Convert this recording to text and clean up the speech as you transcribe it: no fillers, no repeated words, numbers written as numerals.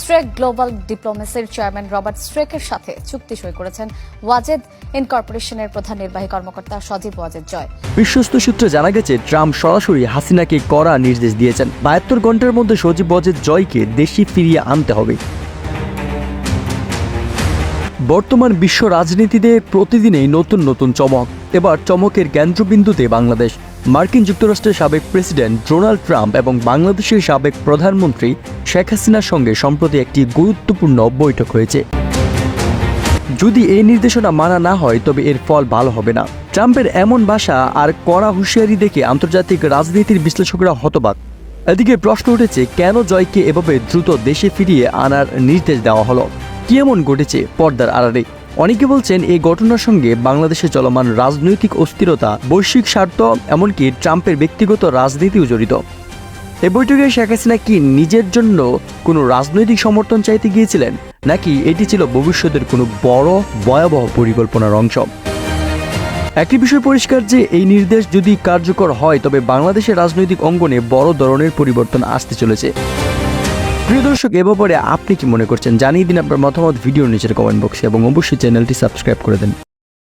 Stack global ডিপ্লোমেসির chairman Robert স্ট্রেকের সাথে চুক্তি সই করেছেন ওয়াজেদ ইনকর্পোরেশনের প্রধান নির্বাহী কর্মকর্তা সজীব ওয়াজেদ জয়। বিশ্বস্ত সূত্রে জানা গেছে, ট্রাম্প সরাসরি হাসিনাকে কড়া নির্দেশ দিয়েছেন 72 ঘন্টার মধ্যে সজীব ওয়াজেদ জয়কে দেশে ফিরিয়ে আনতে হবে। বর্তমান বিশ্ব রাজনীতিতে প্রতিদিনই নতুন নতুন চমক। এবার চমকের কেন্দ্রবিন্দুতে বাংলাদেশ। মার্কিন যুক্তরাষ্ট্রের সাবেক প্রেসিডেন্ট ডোনাল্ড ট্রাম্প এবং বাংলাদেশের সাবেক প্রধানমন্ত্রী শেখ হাসিনার সঙ্গে সম্প্রতি একটি গুরুত্বপূর্ণ বৈঠক হয়েছে। যদি এই নির্দেশনা মানা না হয় তবে এর ফল ভালো হবে না। ট্রাম্পের এমন ভাষা আর কড়া হুঁশিয়ারি দেখে আন্তর্জাতিক রাজনীতির বিশ্লেষকরা হতবাক। এদিকে প্রশ্ন উঠেছে, কেন জয়কে এভাবে দ্রুত দেশে ফিরিয়ে আনার নির্দেশ দেওয়া হলো? কি এমন ঘটেছে পর্দার আড়ালে? অনেকে বলছেন এই ঘটনার সঙ্গে বাংলাদেশে চলমান রাজনৈতিক অস্থিরতা, বৈশ্বিক স্বার্থ, এমনকি ট্রাম্পের ব্যক্তিগত রাজনীতিও জড়িত। এই বৈঠকে শেখ হাসিনা কি নিজের জন্য কোনো রাজনৈতিক সমর্থন চাইতে গিয়েছিলেন, নাকি এটি ছিল ভবিষ্যতের কোনো বড় ভয়াবহ পরিকল্পনার অংশ? একটি বিষয় পরিষ্কার যে এই নির্দেশ যদি কার্যকর হয় তবে বাংলাদেশের রাজনৈতিক অঙ্গনে বড় ধরনের পরিবর্তন আসতে চলেছে। প্রিয় দর্শক, এ ব্যাপারে আপনি কি মনে করছেন জানিয়ে দিন আপনার মতামত ভিডিওর নিচের কমেন্ট বক্সে এবং অবশ্যই চ্যানেলটি সাবস্ক্রাইব করে দেন।